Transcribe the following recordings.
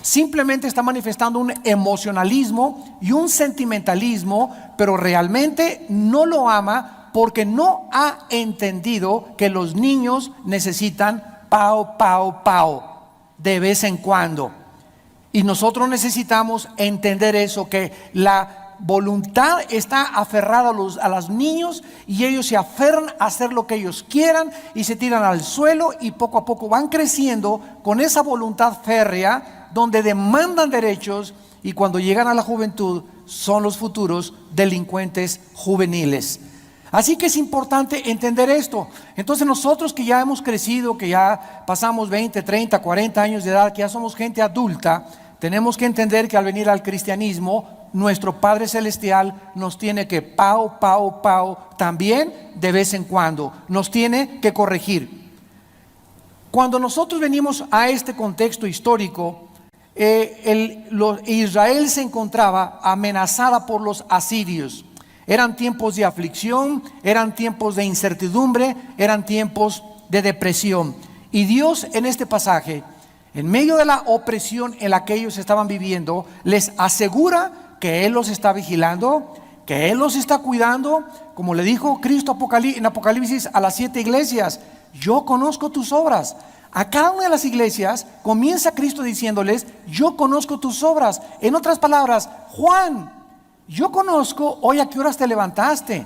simplemente está manifestando un emocionalismo y un sentimentalismo, pero realmente no lo ama porque no ha entendido que los niños necesitan pao, pao, pao de vez en cuando. Y nosotros necesitamos entender eso, que la voluntad está aferrada a los niños y ellos se aferran a hacer lo que ellos quieran y se tiran al suelo y poco a poco van creciendo con esa voluntad férrea donde demandan derechos, y cuando llegan a la juventud son los futuros delincuentes juveniles. Así que es importante entender esto. Entonces nosotros que ya hemos crecido, que ya pasamos 20, 30, 40 años de edad, que ya somos gente adulta, tenemos que entender que al venir al cristianismo, nuestro Padre Celestial nos tiene que pao, pao, pao, también de vez en cuando, nos tiene que corregir. Cuando nosotros venimos a este contexto histórico, Israel se encontraba amenazada por los asirios. Eran tiempos de aflicción, eran tiempos de incertidumbre, eran tiempos de depresión. Y Dios en este pasaje, en medio de la opresión en la que ellos estaban viviendo, les asegura que Él los está vigilando, que Él los está cuidando, como le dijo Cristo en Apocalipsis a las 7 iglesias: yo conozco tus obras. A cada una de las iglesias comienza Cristo diciéndoles: yo conozco tus obras. En otras palabras, Juan, yo conozco hoy a qué horas te levantaste,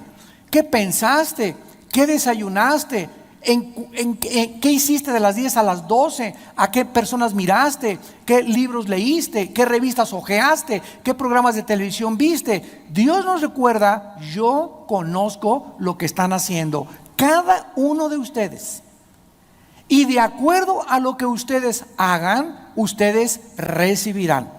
qué pensaste, qué desayunaste, qué hiciste de las 10 a las 12, a qué personas miraste, qué libros leíste, qué revistas hojeaste, qué programas de televisión viste. Dios nos recuerda: yo conozco lo que están haciendo cada uno de ustedes, y de acuerdo a lo que ustedes hagan, ustedes recibirán.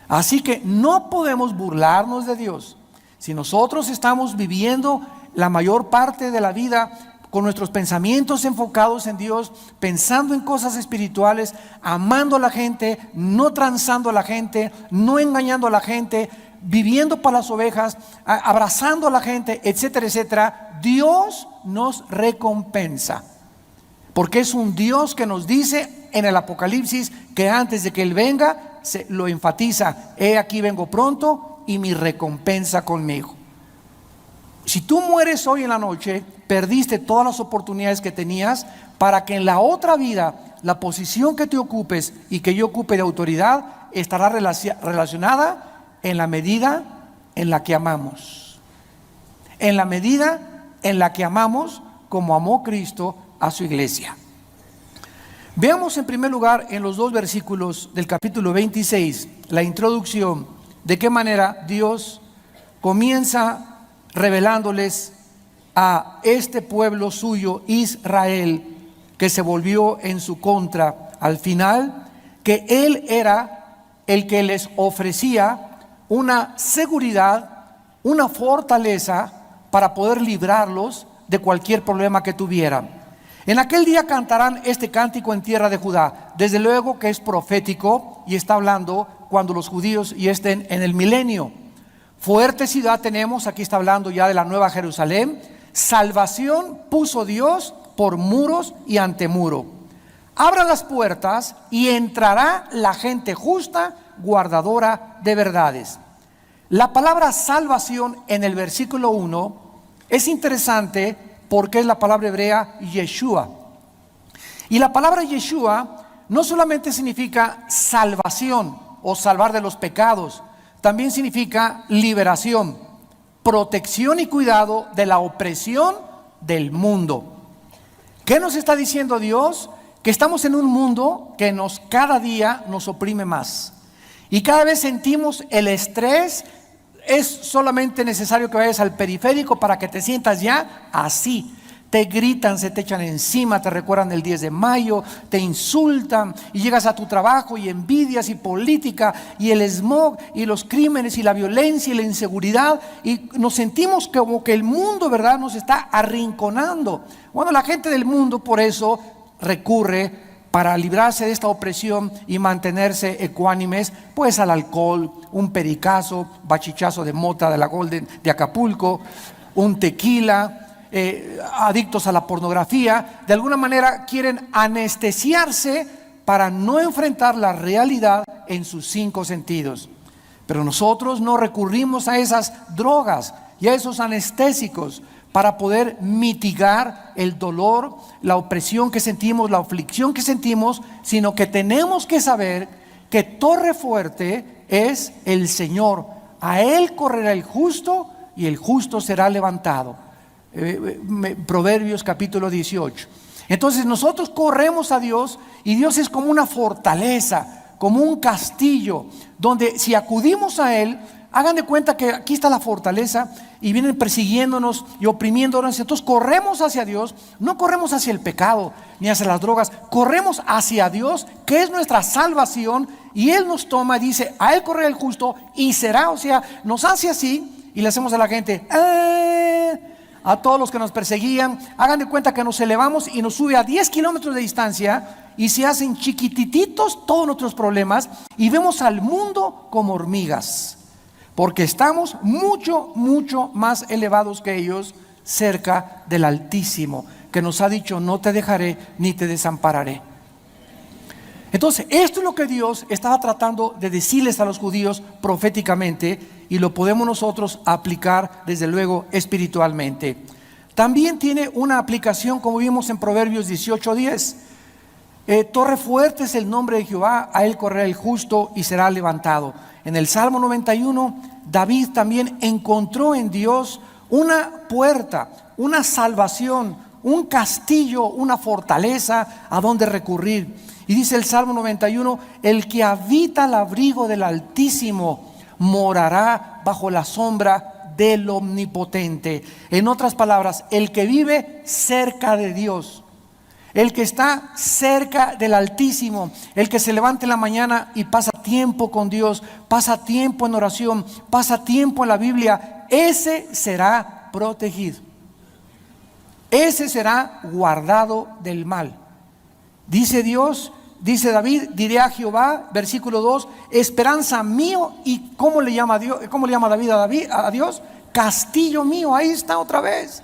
Así que no podemos burlarnos de Dios. Si nosotros estamos viviendo la mayor parte de la vida con nuestros pensamientos enfocados en Dios, pensando en cosas espirituales, amando a la gente, no transando a la gente, no engañando a la gente, viviendo para las ovejas, abrazando a la gente, etcétera, etcétera, Dios nos recompensa. Porque es un Dios que nos dice en el Apocalipsis que antes de que Él venga, lo enfatiza: he aquí vengo pronto y mi recompensa conmigo. Si tú mueres hoy en la noche, perdiste todas las oportunidades que tenías para que en la otra vida la posición que te ocupes y que yo ocupe de autoridad estará relacionada en la medida en la que amamos. En la medida en la que amamos como amó Cristo a su iglesia. Veamos en primer lugar en los 2 versículos del capítulo 26 la introducción de qué manera Dios comienza revelándoles a este pueblo suyo, Israel, que se volvió en su contra al final, que Él era el que les ofrecía una seguridad, una fortaleza para poder librarlos de cualquier problema que tuvieran. En aquel día cantarán este cántico en tierra de Judá. Desde luego que es profético y está hablando cuando los judíos ya estén en el milenio. Fuerte ciudad tenemos, aquí está hablando ya de la nueva Jerusalén. Salvación puso Dios por muros y antemuro. Abra las puertas y entrará la gente justa, guardadora de verdades. La palabra salvación en el versículo 1 es interesante porque es la palabra hebrea Yeshua. Y la palabra Yeshua no solamente significa salvación o salvar de los pecados, también significa liberación, protección y cuidado de la opresión del mundo. ¿Qué nos está diciendo Dios? Que estamos en un mundo que cada día nos oprime más. Y cada vez sentimos el estrés. Es solamente necesario que vayas al periférico para que te sientas ya así. Te gritan, se te echan encima, te recuerdan el 10 de mayo, te insultan y llegas a tu trabajo y envidias y política y el smog y los crímenes y la violencia y la inseguridad, y nos sentimos como que el mundo, ¿verdad?, nos está arrinconando. Bueno, la gente del mundo por eso recurre, para librarse de esta opresión y mantenerse ecuánimes, pues al alcohol, un pericazo, bachichazo de mota de la Golden de Acapulco, un tequila. Adictos a la pornografía, de alguna manera quieren anestesiarse para no enfrentar la realidad en sus 5 sentidos. Pero nosotros no recurrimos a esas drogas y a esos anestésicos para poder mitigar el dolor, la opresión que sentimos, la aflicción que sentimos, sino que tenemos que saber que torre fuerte es el Señor. A Él correrá el justo y el justo será levantado. Proverbios capítulo 18. Entonces nosotros corremos a Dios y Dios es como una fortaleza, como un castillo, donde si acudimos a Él, hagan de cuenta que aquí está la fortaleza y vienen persiguiéndonos y oprimiéndonos. Entonces corremos hacia Dios, no corremos hacia el pecado ni hacia las drogas, corremos hacia Dios, que es nuestra salvación, y Él nos toma y dice: a Él corre el justo y será, o sea, nos hace así y le hacemos a la gente, a todos los que nos perseguían. Hagan de cuenta que nos elevamos y nos sube a 10 kilómetros de distancia y se hacen chiquitititos todos nuestros problemas y vemos al mundo como hormigas, porque estamos mucho, mucho más elevados que ellos, cerca del Altísimo, que nos ha dicho: no te dejaré ni te desampararé. Entonces, esto es lo que Dios estaba tratando de decirles a los judíos proféticamente, y lo podemos nosotros aplicar desde luego espiritualmente. También tiene una aplicación, como vimos en Proverbios 18:10. Torre fuerte es el nombre de Jehová, a Él correrá el justo y será levantado. En el Salmo 91, David también encontró en Dios una puerta, una salvación, un castillo, una fortaleza a donde recurrir. Y dice el Salmo 91: el que habita al abrigo del Altísimo morará bajo la sombra del Omnipotente. En otras palabras, el que vive cerca de Dios, el que está cerca del Altísimo, el que se levanta en la mañana y pasa tiempo con Dios, pasa tiempo en oración, pasa tiempo en la Biblia, ese será protegido, ese será guardado del mal. Dice Dios, dice David: diré a Jehová, versículo 2, esperanza mío. ¿Y cómo le llama Dios? ¿Cómo le llama David a Dios? Castillo mío. Ahí está otra vez.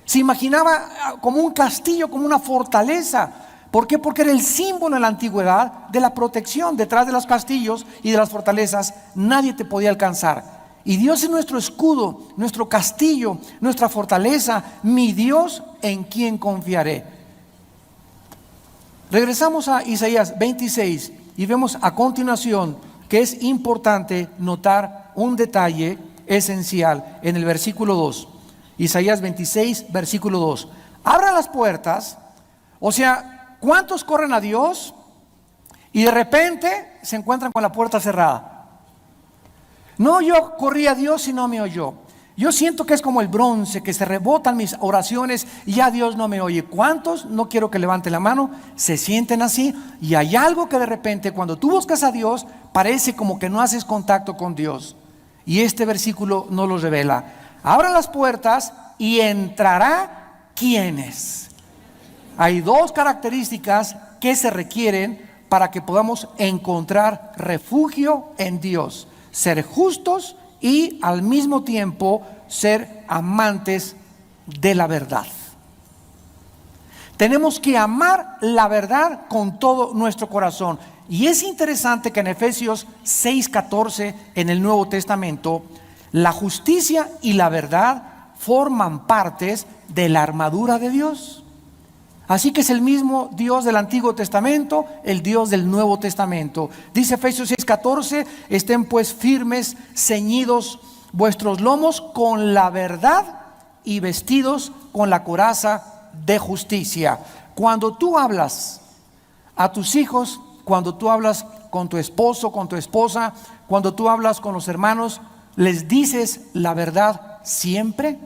Se imaginaba como un castillo, como una fortaleza. ¿Por qué? Porque era el símbolo en la antigüedad de la protección. Detrás de los castillos y de las fortalezas nadie te podía alcanzar. Y Dios es nuestro escudo, nuestro castillo, nuestra fortaleza. Mi Dios, en quien confiaré. Regresamos a Isaías 26 y vemos a continuación que es importante notar un detalle esencial en el versículo 2. Isaías 26, versículo 2. Abran las puertas. O sea, ¿cuántos corren a Dios y de repente se encuentran con la puerta cerrada? No, yo corrí a Dios y no me oyó. Yo siento que es como el bronce, que se rebotan mis oraciones y ya Dios no me oye. ¿Cuántos? No quiero que levanten la mano. Se sienten así y hay algo que de repente cuando tú buscas a Dios parece como que no haces contacto con Dios. Y este versículo nos lo revela. Abran las puertas y entrará. ¿Quiénes? Hay dos características que se requieren para que podamos encontrar refugio en Dios: ser justos y al mismo tiempo ser amantes de la verdad. Tenemos que amar la verdad con todo nuestro corazón. Y es interesante que en Efesios 6:14 en el Nuevo Testamento, la justicia y la verdad forman partes de la armadura de Dios. Así que es el mismo Dios del Antiguo Testamento, el Dios del Nuevo Testamento. Dice Efesios 6:14: estén pues firmes, ceñidos vuestros lomos con la verdad y vestidos con la coraza de justicia. Cuando tú hablas a tus hijos, cuando tú hablas con tu esposo, con tu esposa, cuando tú hablas con los hermanos, ¿les dices la verdad siempre?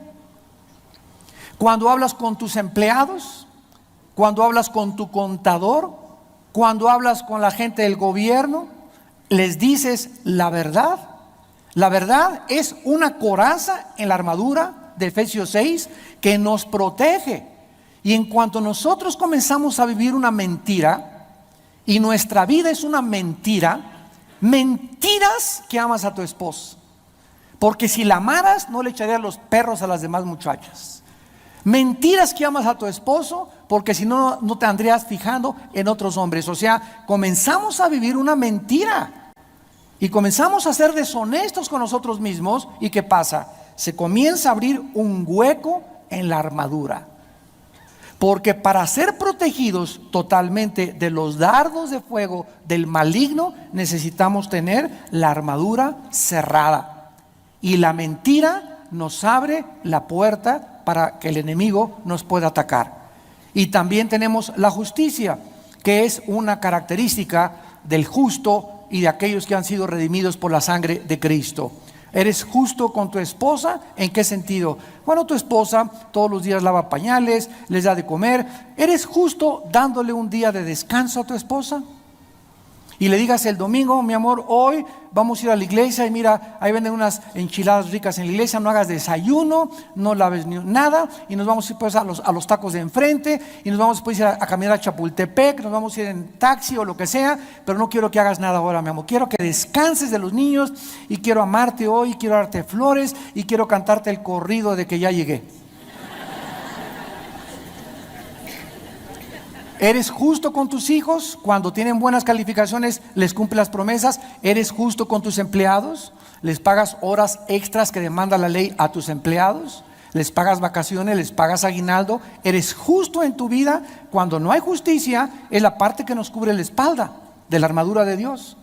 Cuando hablas con tus empleados, cuando hablas con tu contador, cuando hablas con la gente del gobierno, ¿les dices la verdad? La verdad es una coraza en la armadura de Efesios 6 que nos protege. Y en cuanto nosotros comenzamos a vivir una mentira, y nuestra vida es una mentira, mentiras que amas a tu esposo, porque si la amaras no le echarías los perros a las demás muchachas. Mentiras que amas a tu esposo, porque si no, no te andrías fijando en otros hombres. O sea, comenzamos a vivir una mentira. Y comenzamos a ser deshonestos con nosotros mismos. ¿Y qué pasa? Se comienza a abrir un hueco en la armadura. Porque para ser protegidos totalmente de los dardos de fuego del maligno, necesitamos tener la armadura cerrada. Y la mentira nos abre la puerta para que el enemigo nos pueda atacar. Y también tenemos la justicia, que es una característica del justo y de aquellos que han sido redimidos por la sangre de Cristo. ¿Eres justo con tu esposa? ¿En qué sentido? Bueno, tu esposa todos los días lava pañales, les da de comer. ¿Eres justo dándole un día de descanso a tu esposa? Y le digas el domingo: mi amor, hoy vamos a ir a la iglesia y mira, ahí venden unas enchiladas ricas en la iglesia, no hagas desayuno, no laves ni nada, y nos vamos a ir pues a los tacos de enfrente, y nos vamos pues a caminar a Chapultepec, nos vamos a ir en taxi o lo que sea, pero no quiero que hagas nada ahora, mi amor. Quiero que descanses de los niños, y quiero amarte hoy, quiero darte flores, y quiero cantarte el corrido de que ya llegué. ¿Eres justo con tus hijos? Cuando tienen buenas calificaciones, les cumple las promesas. ¿Eres justo con tus empleados? ¿Les pagas horas extras que demanda la ley a tus empleados? ¿Les pagas vacaciones? ¿Les pagas aguinaldo? ¿Eres justo en tu vida? Cuando no hay justicia, es la parte que nos cubre la espalda de la armadura de Dios.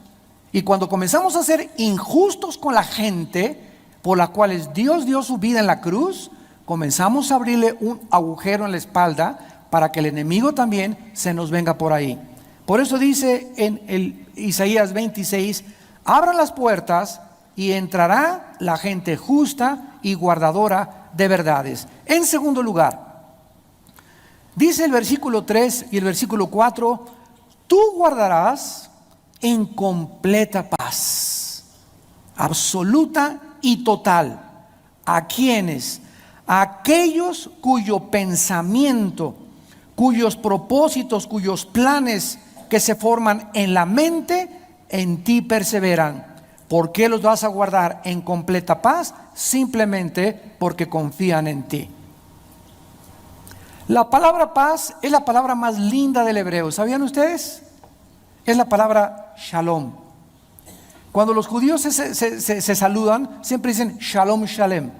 Y cuando comenzamos a ser injustos con la gente por la cual Dios dio su vida en la cruz, comenzamos a abrirle un agujero en la espalda para que el enemigo también se nos venga por ahí. Por eso dice en el Isaías 26: abran las puertas y entrará la gente justa y guardadora de verdades. En segundo lugar, dice el versículo 3 y el versículo 4: tú guardarás en completa paz, absoluta y total. ¿A quiénes? A aquellos cuyo pensamiento, cuyos propósitos, cuyos planes que se forman en la mente, en ti perseveran. ¿Por qué los vas a guardar en completa paz? Simplemente porque confían en ti. La palabra paz es la palabra más linda del hebreo. ¿Sabían ustedes? Es la palabra shalom. Cuando los judíos se saludan, siempre dicen shalom shalem.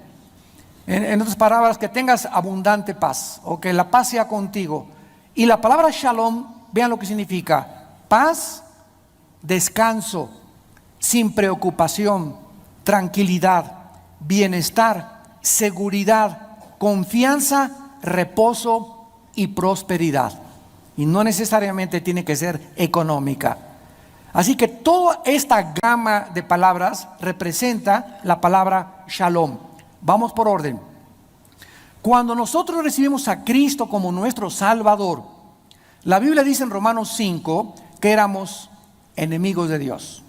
En otras palabras, que tengas abundante paz, o que la paz sea contigo. Y la palabra shalom, vean lo que significa: paz, descanso, sin preocupación, tranquilidad, bienestar, seguridad, confianza, reposo y prosperidad. Y no necesariamente tiene que ser económica. Así que toda esta gama de palabras representa la palabra shalom. Vamos por orden. Cuando nosotros recibimos a Cristo como nuestro Salvador, la Biblia dice en Romanos 5 que éramos enemigos de Dios.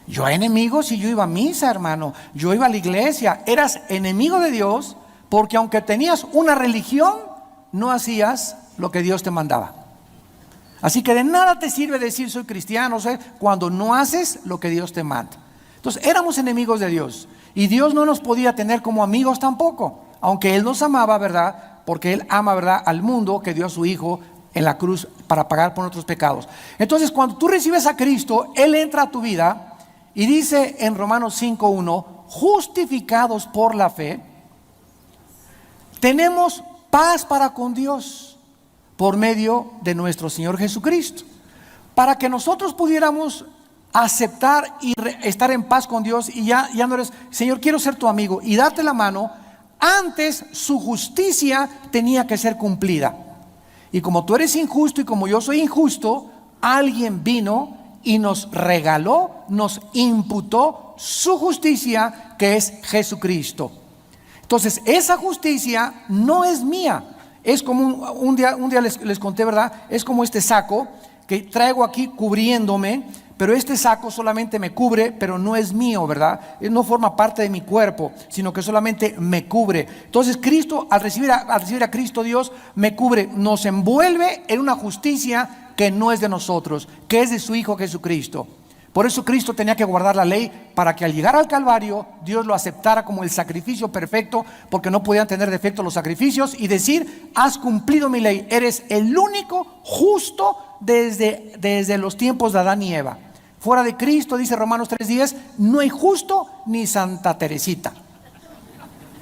Yo enemigo si yo iba a misa, hermano, yo iba a la iglesia. Eras enemigo de Dios porque aunque tenías una religión, no hacías lo que Dios te mandaba. Así que de nada te sirve decir soy cristiano, cuando no haces lo que Dios te manda. Entonces éramos enemigos de Dios. Y Dios no nos podía tener como amigos tampoco, aunque Él nos amaba, ¿verdad? Porque Él ama, ¿verdad?, al mundo, que dio a su Hijo en la cruz para pagar por nuestros pecados. Entonces cuando tú recibes a Cristo, Él entra a tu vida y dice en Romanos 5:1: justificados por la fe, tenemos paz para con Dios por medio de nuestro Señor Jesucristo. Para que nosotros pudiéramos aceptar y estar en paz con Dios, y ya no eres, Señor, quiero ser tu amigo y darte la mano, antes su justicia tenía que ser cumplida. Y como tú eres injusto y como yo soy injusto, alguien vino y nos regaló, nos imputó su justicia, que es Jesucristo. Entonces esa justicia no es mía. Es como un día les conté, ¿verdad? Es como este saco que traigo aquí cubriéndome, pero este saco solamente me cubre, pero no es mío, ¿verdad? No forma parte de mi cuerpo, sino que solamente me cubre. Entonces Cristo, al recibir a Cristo, Dios me cubre, nos envuelve en una justicia que no es de nosotros, que es de su Hijo Jesucristo. Por eso Cristo tenía que guardar la ley, para que al llegar al Calvario Dios lo aceptara como el sacrificio perfecto, porque no podían tener defecto los sacrificios, y decir: has cumplido mi ley, eres el único justo desde los tiempos de Adán y Eva. Fuera de Cristo, dice Romanos 3:10, no hay justo ni Santa Teresita.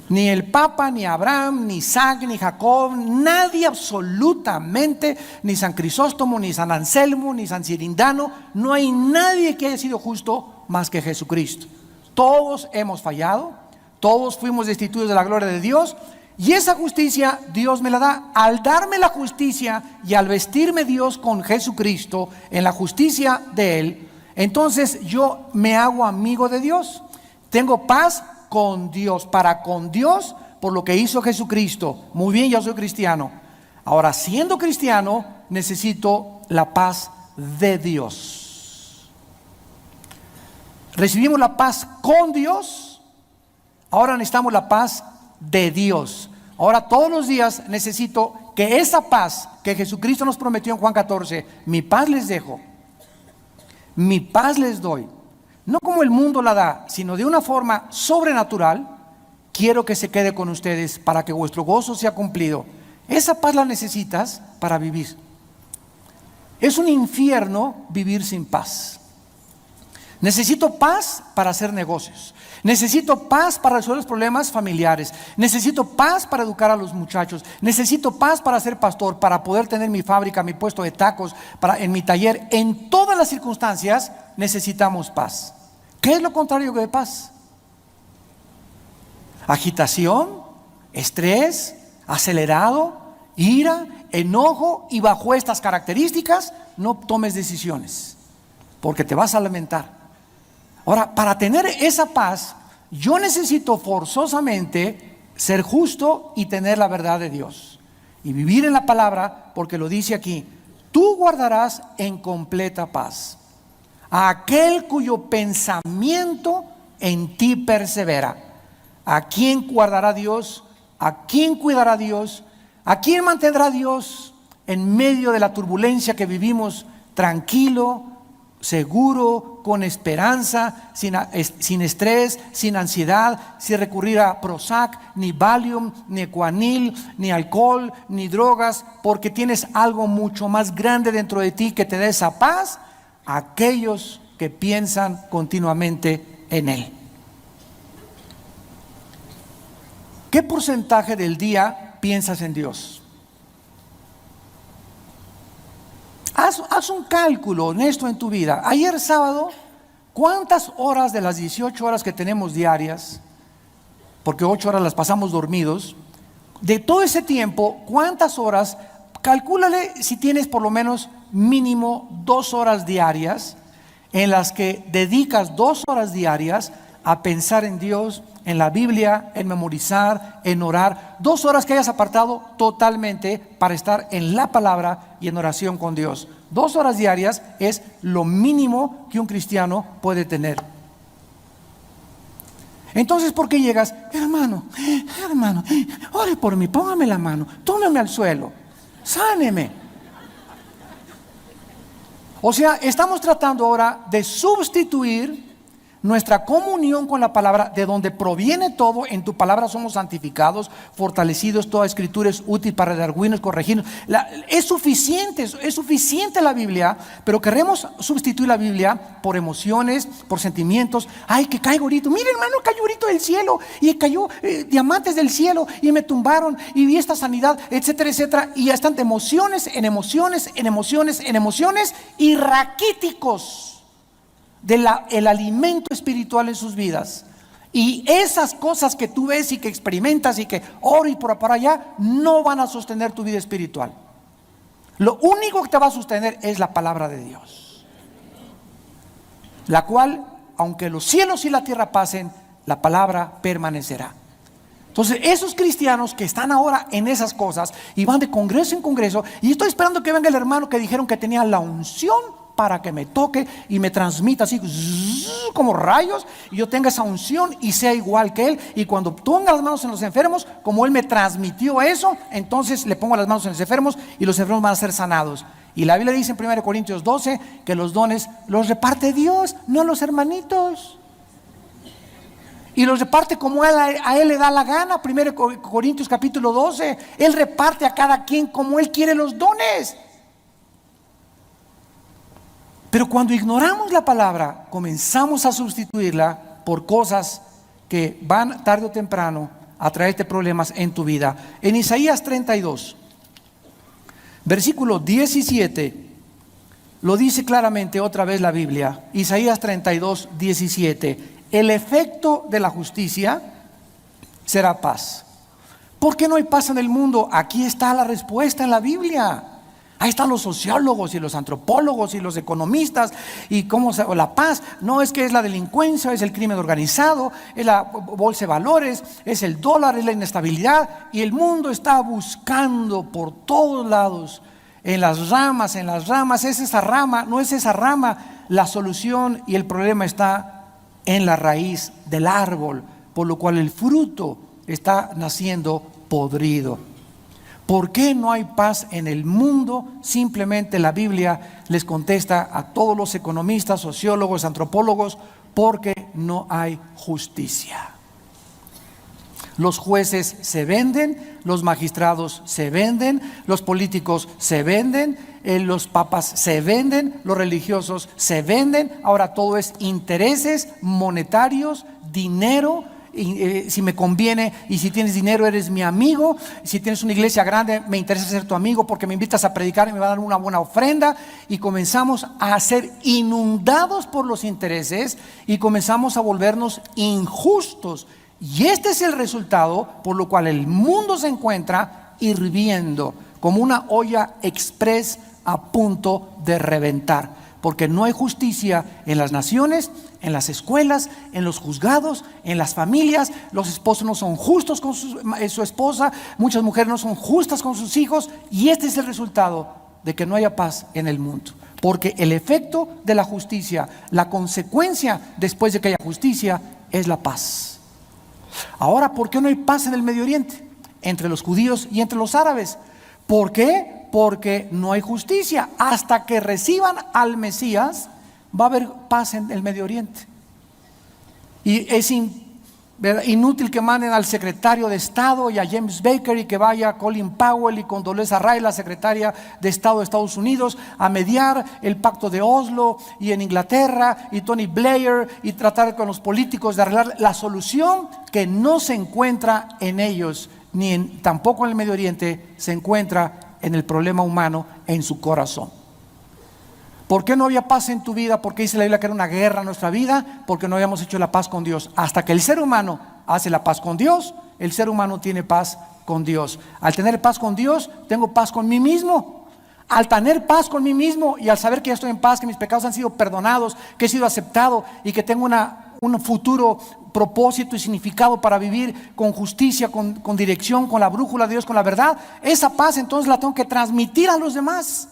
Ni el Papa, ni Abraham, ni Isaac, ni Jacob, nadie absolutamente, ni San Crisóstomo, ni San Anselmo, ni San Cirindano, no hay nadie que haya sido justo más que Jesucristo. Todos hemos fallado, todos fuimos destituidos de la gloria de Dios, y esa justicia Dios me la da. Al darme la justicia y al vestirme Dios con Jesucristo en la justicia de Él, entonces yo me hago amigo de Dios, tengo paz con Dios, para con Dios, por lo que hizo Jesucristo. Muy bien, ya soy cristiano. Ahora, siendo cristiano, necesito la paz de Dios. Recibimos la paz con Dios, ahora necesitamos la paz de Dios. Ahora todos los días necesito que esa paz que Jesucristo nos prometió en Juan 14, mi paz les dejo, mi paz les doy, no como el mundo la da, sino de una forma sobrenatural, quiero que se quede con ustedes para que vuestro gozo sea cumplido. Esa paz la necesitas para vivir. Es un infierno vivir sin paz. Necesito paz para hacer negocios. Necesito paz para resolver los problemas familiares. Necesito paz para educar a los muchachos. Necesito paz para ser pastor, para poder tener mi fábrica, mi puesto de tacos, en mi taller. En todas las circunstancias necesitamos paz. ¿Qué es lo contrario de paz? Agitación, estrés, acelerado, ira, enojo, y bajo estas características no tomes decisiones, porque te vas a lamentar. Ahora, para tener esa paz, yo necesito forzosamente ser justo y tener la verdad de Dios y vivir en la palabra, porque lo dice aquí: tú guardarás en completa paz a aquel cuyo pensamiento en ti persevera. ¿A quién guardará Dios? ¿A quién cuidará Dios? ¿A quién mantendrá Dios en medio de la turbulencia que vivimos, tranquilo, seguro, con esperanza, sin estrés, sin ansiedad, sin recurrir a Prozac, ni Valium, ni Equanil, ni alcohol, ni drogas, porque tienes algo mucho más grande dentro de ti que te da esa paz? Aquellos que piensan continuamente en Él. ¿Qué porcentaje del día piensas en Dios? Haz un cálculo honesto en tu vida. Ayer sábado, ¿cuántas horas de las 18 horas que tenemos diarias, porque 8 horas las pasamos dormidos, de todo ese tiempo, cuántas horas? Calcúlale si tienes por lo menos mínimo 2 horas diarias en las que dedicas 2 horas diarias a pensar en Dios, en la Biblia, en memorizar, en orar. 2 horas que hayas apartado totalmente para estar en la palabra y en oración con Dios. 2 horas diarias es lo mínimo que un cristiano puede tener. Entonces, ¿por qué llegas? Hermano, ore por mí, póngame la mano, tómeme al suelo, sáneme. O sea, estamos tratando ahora de sustituir nuestra comunión con la palabra, de donde proviene todo. En tu palabra somos santificados, fortalecidos, toda escritura es útil para redarguirnos, corregirnos. Es suficiente la Biblia, pero queremos sustituir la Biblia por emociones, por sentimientos. Ay, que caigo ahorita, mire hermano, cayó ahorita del cielo, y cayó diamantes del cielo, y me tumbaron, y vi esta sanidad, etcétera, etcétera. Y ya están de emociones, en emociones, en emociones, en emociones, y raquíticos el alimento espiritual en sus vidas. Y esas cosas que tú ves y que experimentas y que oro y por allá, no van a sostener tu vida espiritual. Lo único que te va a sostener es la palabra de Dios, la cual, aunque los cielos y la tierra pasen, la palabra permanecerá. Entonces, esos cristianos que están ahora en esas cosas y van de congreso en congreso, y estoy esperando que venga el hermano que dijeron que tenía la unción para que me toque y me transmita así como rayos, y yo tenga esa unción y sea igual que él, y cuando ponga las manos en los enfermos, como él me transmitió eso, entonces le pongo las manos en los enfermos y los enfermos van a ser sanados. Y la Biblia dice en 1 Corintios 12 que los dones los reparte Dios, no los hermanitos, y los reparte como a él le da la gana. 1 Corintios capítulo 12, él reparte a cada quien como él quiere los dones. Pero cuando ignoramos la palabra, comenzamos a sustituirla por cosas que van tarde o temprano a traerte problemas en tu vida. En Isaías 32, versículo 17, lo dice claramente otra vez la Biblia. Isaías 32, 17. El efecto de la justicia será paz. ¿Por qué no hay paz en el mundo? Aquí está la respuesta en la Biblia. Ahí están los sociólogos y los antropólogos y los economistas. Y cómo la paz no es que es la delincuencia, es el crimen organizado, es la bolsa de valores, es el dólar, es la inestabilidad. Y el mundo está buscando por todos lados, en las ramas, es esa rama, no es esa rama la solución, y el problema está en la raíz del árbol, por lo cual el fruto está naciendo podrido. ¿Por qué no hay paz en el mundo? Simplemente la Biblia les contesta a todos los economistas, sociólogos, antropólogos: porque no hay justicia. Los jueces se venden, los magistrados se venden, los políticos se venden, los papas se venden, los religiosos se venden. Ahora todo es intereses monetarios, dinero. Si me conviene, y si tienes dinero eres mi amigo. Si tienes una iglesia grande, me interesa ser tu amigo porque me invitas a predicar y me va a dar una buena ofrenda. Y comenzamos a ser inundados por los intereses y comenzamos a volvernos injustos. Y este es el resultado por lo cual el mundo se encuentra hirviendo como una olla express a punto de reventar. Porque no hay justicia en las naciones, en las escuelas, en los juzgados, en las familias. Los esposos no son justos con su esposa, muchas mujeres no son justas con sus hijos. Y este es el resultado de que no haya paz en el mundo. Porque el efecto de la justicia, la consecuencia después de que haya justicia, es la paz. Ahora, ¿por qué no hay paz en el Medio Oriente? Entre los judíos y entre los árabes. ¿Por qué? Porque no hay justicia. Hasta que reciban al Mesías, va a haber paz en el Medio Oriente. Y es inútil que manden al secretario de Estado y a James Baker, y que vaya Colin Powell y Condoleezza Rice, la secretaria de Estado de Estados Unidos, a mediar el pacto de Oslo, y en Inglaterra, y Tony Blair, y tratar con los políticos de arreglar la solución que no se encuentra en ellos, tampoco en el Medio Oriente, se encuentra en el problema humano, en su corazón. ¿Por qué no había paz en tu vida? ¿Por qué dice la Biblia que era una guerra en nuestra vida? Porque no habíamos hecho la paz con Dios. Hasta que el ser humano hace la paz con Dios, el ser humano tiene paz con Dios. Al tener paz con Dios, tengo paz con mí mismo. Al tener paz con mí mismo y al saber que ya estoy en paz, que mis pecados han sido perdonados, que he sido aceptado y que tengo un futuro propósito y significado para vivir con justicia, con dirección, con la brújula de Dios, con la verdad, esa paz entonces la tengo que transmitir a los demás.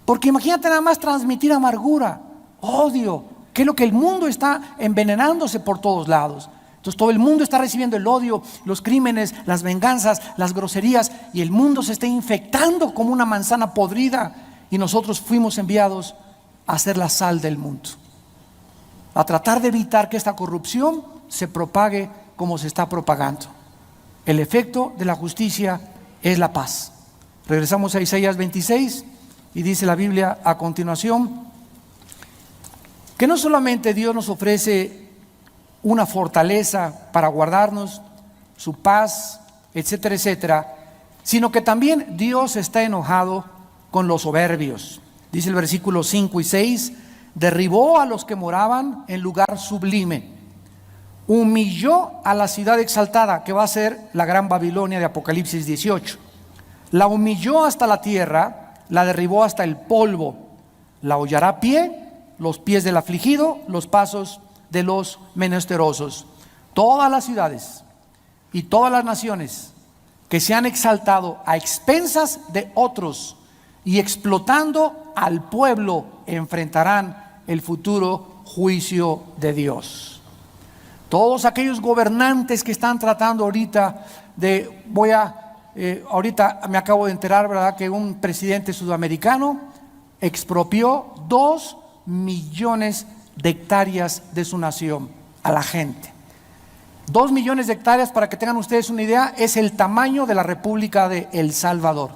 Porque imagínate nada más transmitir amargura, odio, que es lo que el mundo está envenenándose por todos lados. Entonces todo el mundo está recibiendo el odio, los crímenes, las venganzas, las groserías, y el mundo se está infectando como una manzana podrida, y nosotros fuimos enviados a ser la sal del mundo, a tratar de evitar que esta corrupción se propague como se está propagando. El efecto de la justicia es la paz. Regresamos a Isaías 26 y dice la Biblia a continuación que no solamente Dios nos ofrece una fortaleza para guardarnos, su paz, etcétera, etcétera, sino que también Dios está enojado con los soberbios. Dice el versículo 5 y 6: derribó a los que moraban en lugar sublime, humilló a la ciudad exaltada, que va a ser la gran Babilonia de Apocalipsis 18. La humilló hasta la tierra, la derribó hasta el polvo, la hollará a pie, los pies del afligido, los pasos de los menesterosos. Todas las ciudades y todas las naciones que se han exaltado a expensas de otros y explotando al pueblo enfrentarán el futuro juicio de Dios. Todos aquellos gobernantes que están tratando ahorita de, ahorita me acabo de enterar, ¿verdad?, que un presidente sudamericano expropió 2 millones de hectáreas de su nación a la gente. 2 millones de hectáreas, para que tengan ustedes una idea, es el tamaño de la República de El Salvador,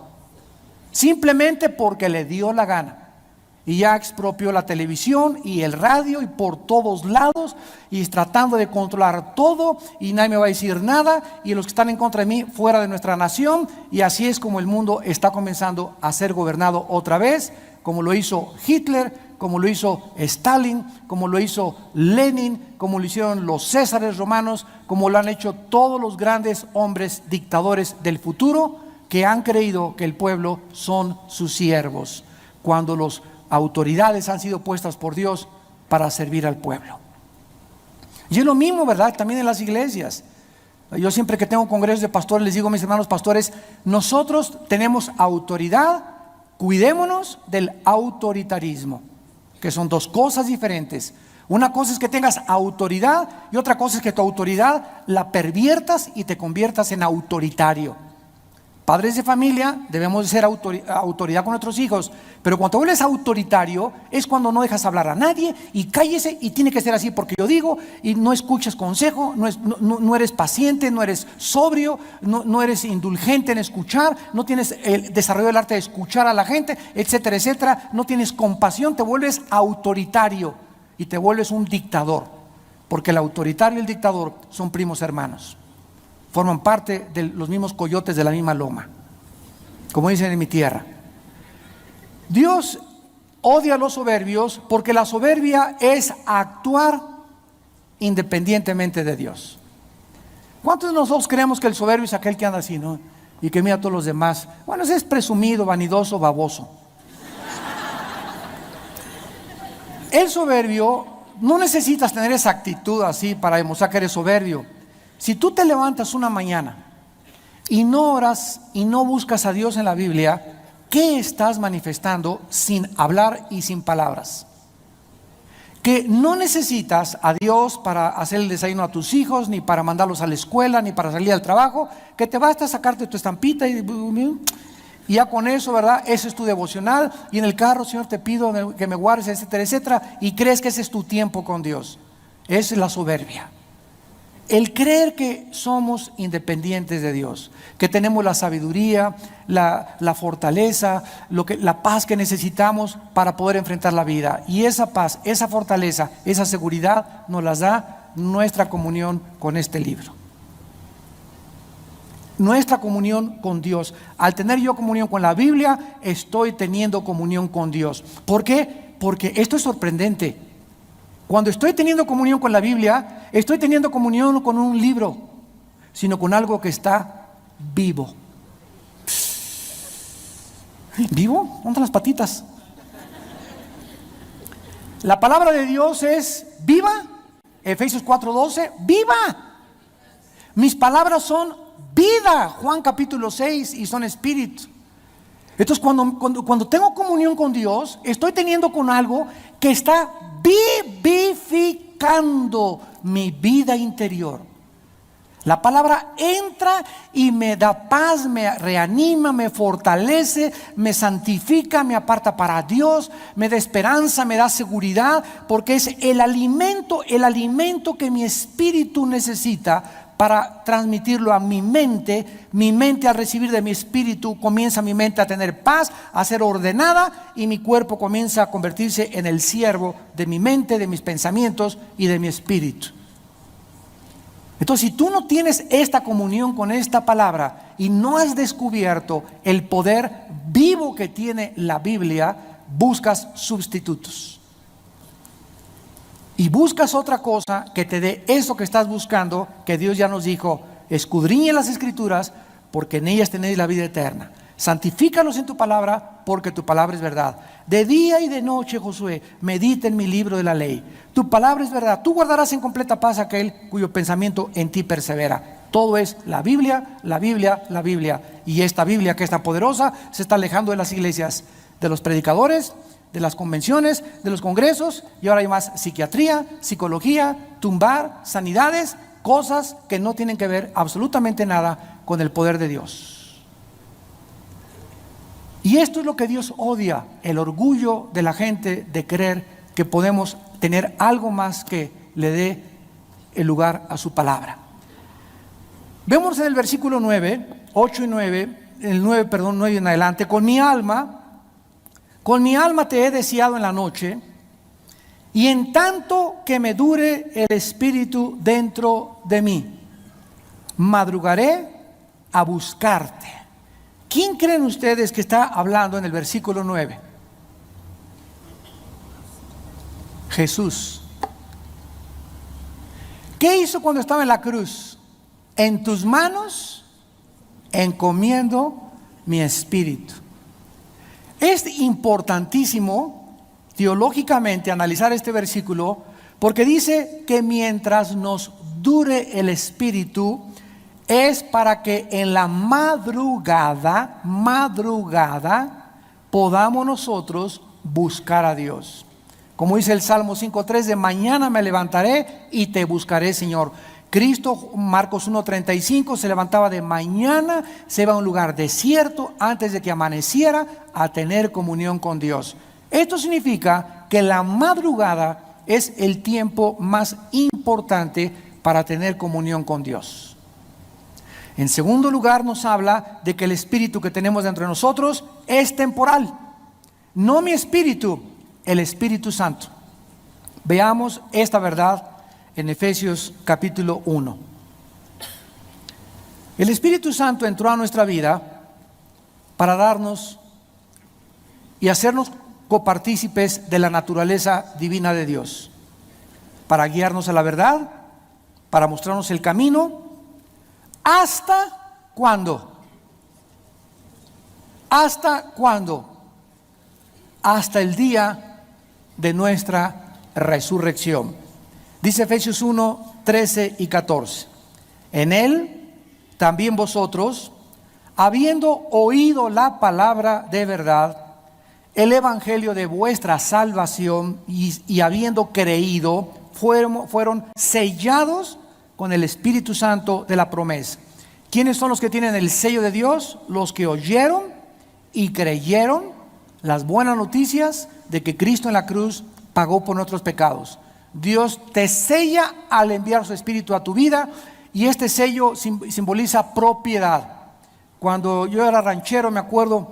simplemente porque le dio la gana. y ya expropió la televisión y el radio y por todos lados y tratando de controlar todo y nadie me va a decir nada y los que están en contra de mí fuera de nuestra nación, y así es como el mundo está comenzando a ser gobernado otra vez, como lo hizo Hitler, como lo hizo Stalin, como lo hizo Lenin, como lo hicieron los Césares romanos, como lo han hecho todos los grandes hombres dictadores del futuro que han creído que el pueblo son sus siervos, cuando las autoridades han sido puestas por Dios para servir al pueblo. Y es lo mismo, ¿verdad? También en las iglesias. Yo siempre que tengo congresos de pastores les digo a mis hermanos pastores, nosotros tenemos autoridad, cuidémonos del autoritarismo, que son dos cosas diferentes. Una cosa es que tengas autoridad y otra cosa es que tu autoridad la perviertas y te conviertas en autoritario. Padres de familia debemos de ser autoridad con nuestros hijos, pero cuando te vuelves autoritario es cuando no dejas hablar a nadie y cállese y tiene que ser así porque yo digo, y no escuchas consejo, no eres paciente, no eres sobrio, no eres indulgente en escuchar, no tienes el desarrollo del arte de escuchar a la gente, etcétera, etcétera, no tienes compasión, te vuelves autoritario y te vuelves un dictador, porque el autoritario y el dictador son primos hermanos. Forman parte de los mismos coyotes de la misma loma, como dicen en mi tierra. Dios odia a los soberbios porque la soberbia es actuar independientemente de Dios. ¿Cuántos de nosotros creemos que el soberbio es aquel que anda así, ¿no? Y que mira a todos los demás? Bueno, ese es presumido, vanidoso, baboso. El soberbio, no necesitas tener esa actitud así para demostrar que eres soberbio. Si tú te levantas una mañana y no oras y no buscas a Dios en la Biblia, ¿qué estás manifestando sin hablar y sin palabras? Que no necesitas a Dios para hacer el desayuno a tus hijos, ni para mandarlos a la escuela, ni para salir al trabajo, que te basta sacarte tu estampita y ya con eso, ¿verdad? Ese es tu devocional, y en el carro, Señor, te pido que me guardes, etcétera, etcétera, y crees que ese es tu tiempo con Dios. Esa es la soberbia. El creer que somos independientes de Dios, que tenemos la sabiduría, la fortaleza, la paz que necesitamos para poder enfrentar la vida. Y esa paz, esa fortaleza, esa seguridad nos las da nuestra comunión con este libro. Nuestra comunión con Dios. Al tener yo comunión con la Biblia, estoy teniendo comunión con Dios. ¿Por qué? Porque esto es sorprendente. Cuando estoy teniendo comunión con la Biblia, estoy teniendo comunión no con un libro, sino con algo que está vivo. ¿Vivo? ¿Dónde están las patitas? La palabra de Dios es viva. Efesios 4:12, viva. Mis palabras son vida. Juan capítulo 6, y son espíritu. Entonces cuando tengo comunión con Dios, estoy teniendo con algo que está vivificando mi vida interior. La palabra entra y me da paz, me reanima, me fortalece, me santifica, me aparta para Dios, me da esperanza, me da seguridad, porque es el alimento que mi espíritu necesita para transmitirlo a mi mente. Mi mente, al recibir de mi espíritu, comienza mi mente a tener paz, a ser ordenada, y mi cuerpo comienza a convertirse en el siervo de mi mente, de mis pensamientos y de mi espíritu. Entonces, si tú no tienes esta comunión con esta palabra y no has descubierto el poder vivo que tiene la Biblia, buscas sustitutos. Y buscas otra cosa que te dé eso que estás buscando, que Dios ya nos dijo: escudriñen las Escrituras, porque en ellas tenéis la vida eterna. Santifícalos en tu palabra, porque tu palabra es verdad. De día y de noche, Josué, medita en mi libro de la ley. Tu palabra es verdad. Tú guardarás en completa paz aquel cuyo pensamiento en ti persevera. Todo es la Biblia, la Biblia, la Biblia. Y esta Biblia, que es tan poderosa, se está alejando de las iglesias, de los predicadores, de las convenciones, de los congresos, y ahora hay más psiquiatría, psicología, tumbar, sanidades, cosas que no tienen que ver absolutamente nada con el poder de Dios. Y esto es lo que Dios odia, el orgullo de la gente de creer que podemos tener algo más que le dé el lugar a su palabra. Vemos en el versículo 9, 8 y 9, el 9 en adelante: con mi alma Con mi alma te he deseado en la noche, y en tanto que me dure el espíritu dentro de mí, madrugaré a buscarte. ¿Quién creen ustedes que está hablando en el versículo 9? Jesús. ¿Qué hizo cuando estaba en la cruz? En tus manos encomiendo mi espíritu. Es importantísimo teológicamente analizar este versículo, porque dice que mientras nos dure el espíritu, es para que en la madrugada podamos nosotros buscar a Dios. Como dice el Salmo 5:3, de mañana me levantaré y te buscaré, Señor. Cristo, Marcos 1:35, se levantaba de mañana, se iba a un lugar desierto antes de que amaneciera a tener comunión con Dios. Esto significa que la madrugada es el tiempo más importante para tener comunión con Dios. En segundo lugar, nos habla de que el espíritu que tenemos dentro de nosotros es temporal. No mi espíritu, el Espíritu Santo. Veamos esta verdad en Efesios capítulo 1. El Espíritu Santo entró a nuestra vida para darnos y hacernos copartícipes de la naturaleza divina de Dios, para guiarnos a la verdad, para mostrarnos el camino. ¿Hasta cuándo? ¿Hasta cuándo? Hasta el día de nuestra resurrección. Dice Efesios 1, 13 y 14. En él también vosotros, habiendo oído la palabra de verdad, el evangelio de vuestra salvación, y habiendo creído, fueron sellados con el Espíritu Santo de la promesa. ¿Quiénes son los que tienen el sello de Dios? Los que oyeron y creyeron las buenas noticias de que Cristo en la cruz pagó por nuestros pecados. Dios te sella al enviar su Espíritu a tu vida, y este sello simboliza propiedad. Cuando yo era ranchero, me acuerdo,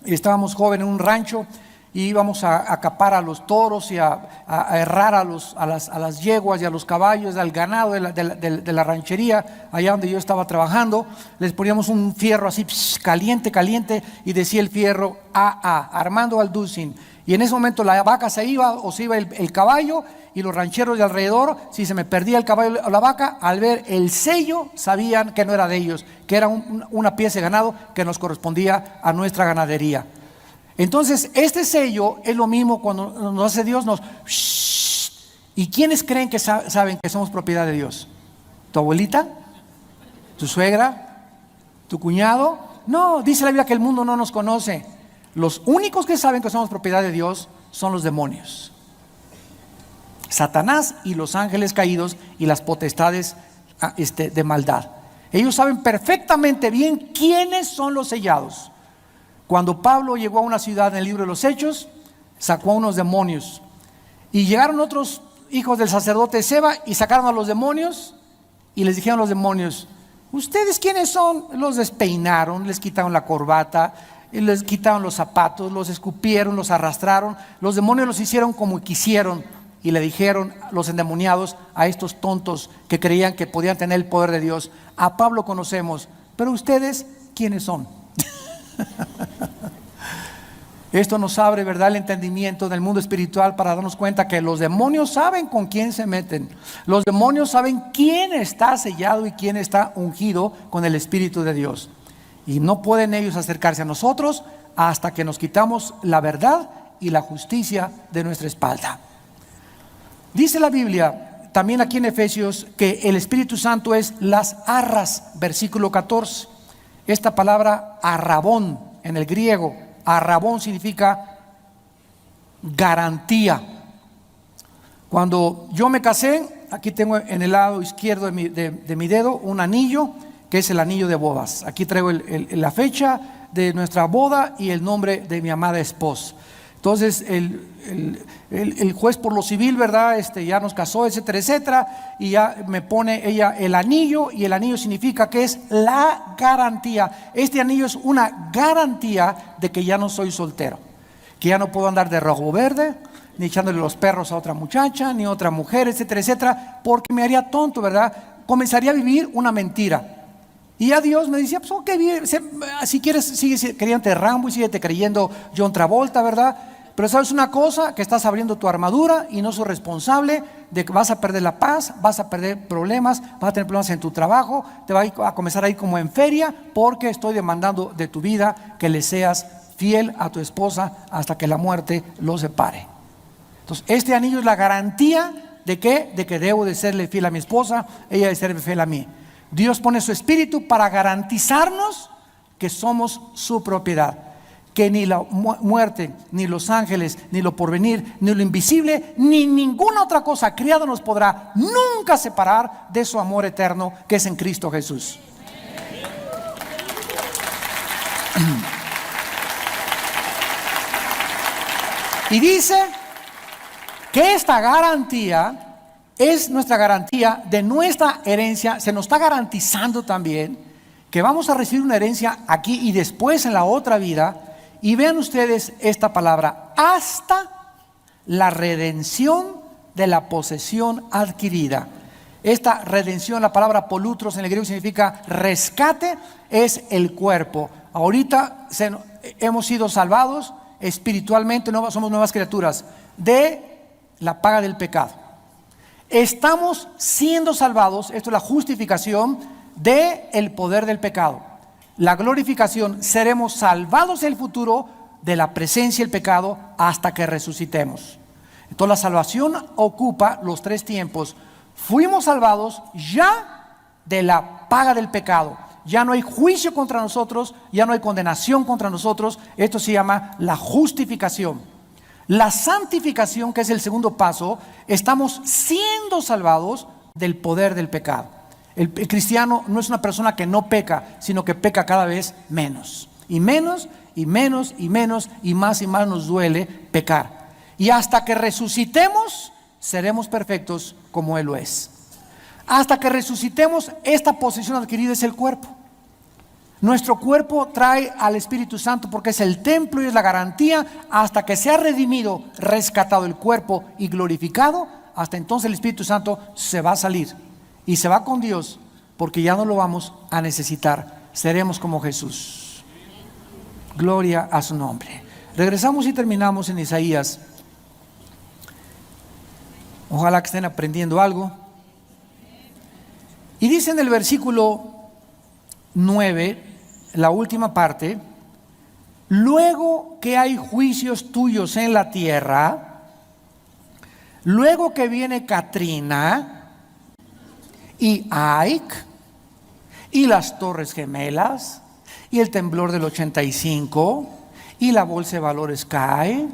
estábamos jóvenes en un rancho y íbamos a capar a los toros y a herrar a las yeguas y a los caballos, al ganado de la ranchería, allá donde yo estaba trabajando. Les poníamos un fierro así, caliente, y decía el fierro AA, Armando Alducin. Y en ese momento la vaca se iba, o se iba el caballo, y los rancheros de alrededor, si se me perdía el caballo o la vaca, al ver el sello sabían que no era de ellos, que era una pieza de ganado que nos correspondía a nuestra ganadería. Entonces este sello es lo mismo cuando nos hace Dios, ¿y quiénes creen que saben que somos propiedad de Dios? ¿Tu abuelita? ¿Tu suegra? ¿Tu cuñado? No, dice la Biblia que el mundo no nos conoce. Los únicos que saben que somos propiedad de Dios son los demonios, Satanás y los ángeles caídos y las potestades de maldad. Ellos saben perfectamente bien quiénes son los sellados. Cuando Pablo llegó a una ciudad en el libro de los Hechos, sacó a unos demonios, y llegaron otros hijos del sacerdote Seba y sacaron a los demonios, y les dijeron a los demonios: ¿ustedes quiénes son? Los despeinaron, les quitaron la corbata, les quitaron los zapatos, los escupieron, los arrastraron. Los demonios los hicieron como quisieron, y le dijeron los endemoniados a estos tontos que creían que podían tener el poder de Dios: a Pablo conocemos, pero ustedes ¿quiénes son? Esto nos abre, ¿verdad?, el entendimiento del mundo espiritual, para darnos cuenta que los demonios saben con quién se meten. Los demonios saben quién está sellado y quién está ungido con el Espíritu de Dios, y no pueden ellos acercarse a nosotros hasta que nos quitamos la verdad y la justicia de nuestra espalda. Dice la Biblia también aquí en Efesios que el Espíritu Santo es las arras, versículo 14. Esta palabra arrabón en el griego, arrabón significa garantía. Cuando yo me casé, aquí tengo en el lado izquierdo de mi dedo un anillo, que es el anillo de bodas. Aquí traigo la fecha de nuestra boda y el nombre de mi amada esposa. Entonces el juez por lo civil, ¿verdad?, ya nos casó, etcétera, etcétera, y ya me pone ella el anillo, y el anillo significa que es la garantía. Este anillo es una garantía de que ya no soy soltero. que ya no puedo andar de rojo verde, ni echándole los perros a otra muchacha, ni a otra mujer, etcétera, etcétera, porque me haría tonto, ¿verdad? Comenzaría a vivir una mentira. Y ya Dios me decía, pues ok, si quieres, sigue creyéndote Rambo y síguete creyendo John Travolta, ¿verdad? Pero sabes una cosa, que estás abriendo tu armadura y no soy responsable de que vas a perder la paz, vas a perder problemas, vas a tener problemas en tu trabajo, te va a comenzar a ir como en feria, porque estoy demandando de tu vida que le seas fiel a tu esposa hasta que la muerte los separe. Entonces, este anillo es la garantía de que debo de serle fiel a mi esposa, ella debe serle fiel a mí. Dios pone su espíritu para garantizarnos que somos su propiedad, que ni la muerte, ni los ángeles, ni lo porvenir, ni lo invisible, ni ninguna otra cosa creada nos podrá nunca separar de su amor eterno que es en Cristo Jesús. Y dice que esta garantía es nuestra garantía de nuestra herencia. Se nos está garantizando también que vamos a recibir una herencia aquí y después en la otra vida. Y vean ustedes esta palabra: hasta la redención de la posesión adquirida. Esta redención, la palabra polutros en el griego significa rescate, es el cuerpo. Ahorita hemos sido salvados espiritualmente, somos nuevas criaturas de la paga del pecado. Estamos siendo salvados, esto es la justificación, del poder del pecado. La glorificación, seremos salvados en el futuro de la presencia del pecado hasta que resucitemos. Entonces la salvación ocupa los tres tiempos. Fuimos salvados ya de la paga del pecado. Ya no hay juicio contra nosotros, ya no hay condenación contra nosotros. Esto se llama la justificación. La santificación, que es el segundo paso, estamos siendo salvados del poder del pecado. El cristiano no es una persona que no peca, sino que peca cada vez menos. Y menos, y menos, y menos, y más nos duele pecar. Y hasta que resucitemos, seremos perfectos como Él lo es. Hasta que resucitemos, esta posesión adquirida es el cuerpo. Nuestro cuerpo trae al Espíritu Santo porque es el templo y es la garantía. Hasta que sea redimido, rescatado el cuerpo y glorificado, hasta entonces el Espíritu Santo se va a salir y se va con Dios, porque ya no lo vamos a necesitar. Seremos como Jesús. Gloria a su nombre. Regresamos y terminamos en Isaías. Ojalá que estén aprendiendo algo. Y dice en el versículo 9, la última parte: luego que hay juicios tuyos en la tierra, luego que viene Katrina y Ike y las Torres Gemelas y el temblor del 85 y la bolsa de valores cae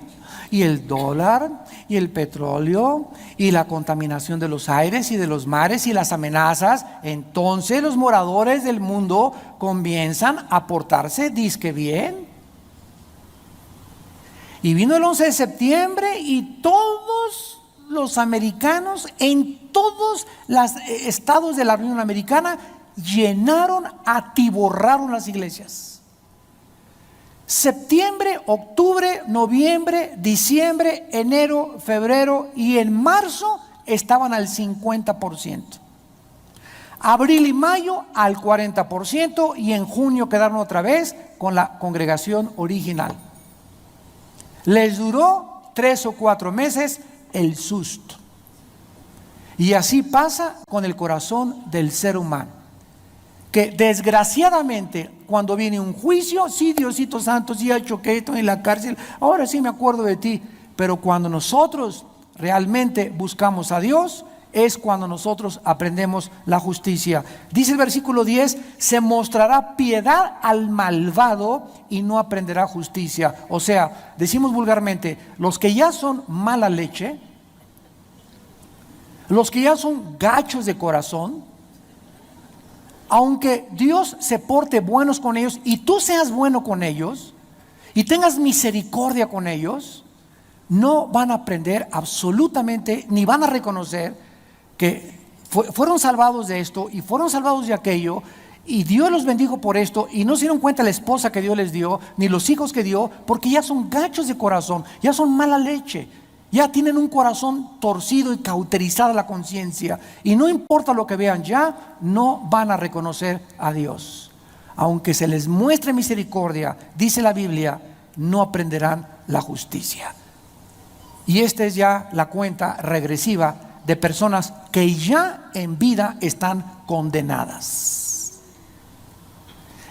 y el dólar y el petróleo y la contaminación de los aires y de los mares y las amenazas, entonces los moradores del mundo comienzan a portarse disque bien. Y vino el 11 de septiembre y todos los americanos en todos los estados de la Unión Americana llenaron, atiborraron las iglesias. Septiembre, octubre, noviembre, diciembre, enero, febrero y en marzo estaban al 50%. Abril y mayo al 40% y en junio quedaron otra vez con la congregación original. Les duró 3 o 4 meses el susto. Y así pasa con el corazón del ser humano, que desgraciadamente cuando viene un juicio, sí, Diosito Santo, sí, choqué, estoy en la cárcel, ahora sí me acuerdo de ti. Pero cuando nosotros realmente buscamos a Dios, es cuando nosotros aprendemos la justicia. Dice el versículo 10: se mostrará piedad al malvado y no aprenderá justicia. O sea, decimos vulgarmente, los que ya son mala leche, los que ya son gachos de corazón, aunque Dios se porte buenos con ellos y tú seas bueno con ellos y tengas misericordia con ellos, no van a aprender absolutamente, ni van a reconocer que fueron salvados de esto y fueron salvados de aquello, Y Dios los bendijo por esto, y no se dieron cuenta la esposa que Dios les dio, ni los hijos que dio, porque ya son gachos de corazón, ya son mala leche, ya tienen un corazón torcido y cauterizada la conciencia, y no importa lo que vean, ya no van a reconocer a Dios. Aunque se les muestre misericordia, dice la Biblia, no aprenderán la justicia. Y esta es ya la cuenta regresiva de personas que ya en vida están condenadas.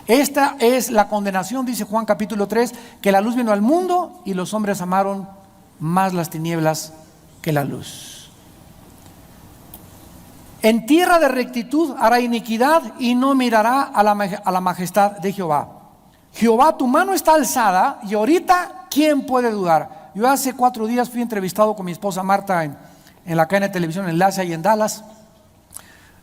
Esta es la condenación, dice Juan capítulo 3, que la luz vino al mundo y los hombres amaron más las tinieblas que la luz. En tierra de rectitud hará iniquidad y no mirará a la majestad de Jehová. Jehová, tu mano está alzada, y ahorita, ¿quién puede dudar? Yo hace 4 días fui entrevistado con mi esposa Marta en la cadena de televisión Enlace ahí en Dallas.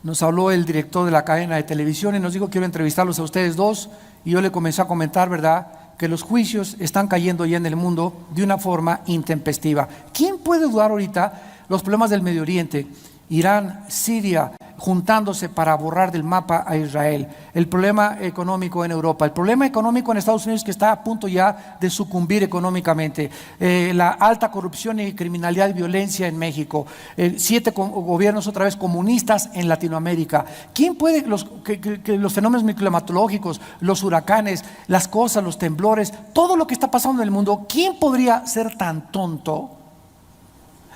Nos habló el director de la cadena de televisión y nos dijo: quiero entrevistarlos a ustedes dos. Y yo le comencé a comentar, ¿verdad?, que los juicios están cayendo ya en el mundo de una forma intempestiva. ¿Quién puede dudar ahorita los problemas del Medio Oriente? Irán, Siria, juntándose para borrar del mapa a Israel. El problema económico en Europa, el problema económico en Estados Unidos, que está a punto ya de sucumbir económicamente, la alta corrupción y criminalidad y violencia en México, 7 gobiernos otra vez comunistas en Latinoamérica. ¿Quién puede, que los fenómenos climatológicos, los huracanes, las cosas, los temblores, todo lo que está pasando en el mundo, quién podría ser tan tonto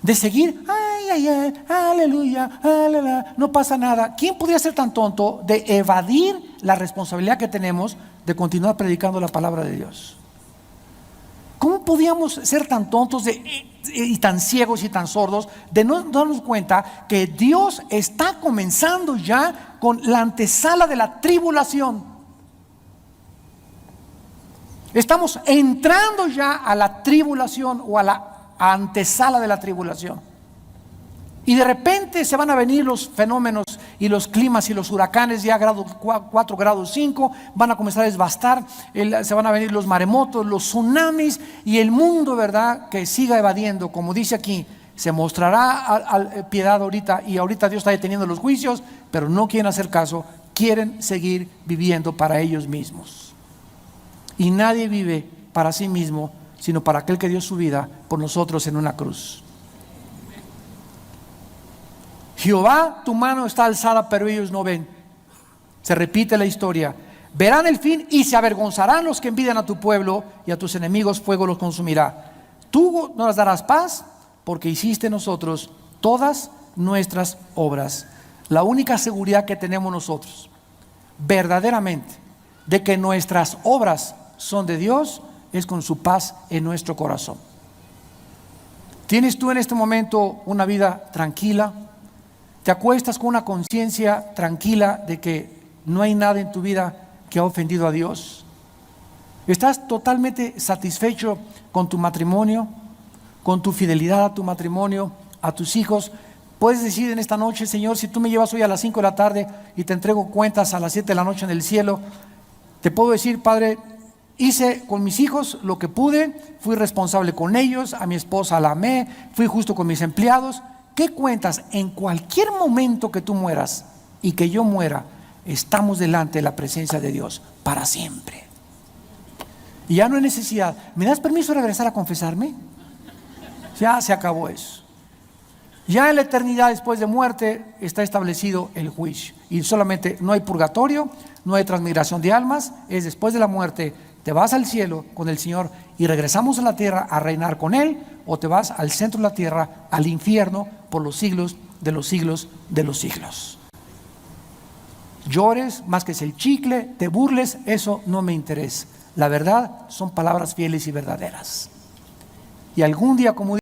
de seguir, aleluya, aleluya, no pasa nada? ¿Quién podría ser tan tonto de evadir la responsabilidad que tenemos de continuar predicando la palabra de Dios? ¿Cómo podíamos ser tan tontos y tan ciegos y tan sordos de no darnos cuenta que Dios está comenzando ya con la antesala de la tribulación? Estamos entrando ya a la tribulación, o a la antesala de la tribulación, y de repente se van a venir los fenómenos y los climas y los huracanes ya grado 4, grado 5, van a comenzar a devastar, se van a venir los maremotos, los tsunamis, y el mundo, ¿verdad?, que siga evadiendo, como dice aquí, se mostrará piedad ahorita, y ahorita Dios está deteniendo los juicios, pero no quieren hacer caso, quieren seguir viviendo para ellos mismos. Y nadie vive para sí mismo, sino para aquel que dio su vida por nosotros en una cruz. Jehová, tu mano está alzada, pero ellos no ven. Se repite la historia. Verán el fin y se avergonzarán los que envidian a tu pueblo, y a tus enemigos fuego los consumirá. Tú nos darás paz, porque hiciste en nosotros todas nuestras obras. La única seguridad que tenemos nosotros, verdaderamente, de que nuestras obras son de Dios, es con su paz en nuestro corazón. ¿Tienes tú en este momento una vida tranquila? ¿Te acuestas con una conciencia tranquila de que no hay nada en tu vida que ha ofendido a Dios? ¿Estás totalmente satisfecho con tu matrimonio, con tu fidelidad a tu matrimonio, a tus hijos? Puedes decir en esta noche: Señor, si tú me llevas hoy a las 5 de la tarde y te entrego cuentas a las 7 de la noche en el cielo, te puedo decir: Padre, hice con mis hijos lo que pude, fui responsable con ellos, a mi esposa la amé, fui justo con mis empleados. ¿Qué cuentas? En cualquier momento que tú mueras y que yo muera, estamos delante de la presencia de Dios para siempre. Y ya no hay necesidad. ¿Me das permiso de regresar a confesarme? Ya se acabó eso. Ya en la eternidad después de muerte está establecido el juicio. Y solamente no hay purgatorio, no hay transmigración de almas. Es después de la muerte, te vas al cielo con el Señor y regresamos a la tierra a reinar con Él, o te vas al centro de la tierra, al infierno, por los siglos de los siglos de los siglos. Llores, más que es el chicle, te burles, eso no me interesa. La verdad son palabras fieles y verdaderas. Y algún día, como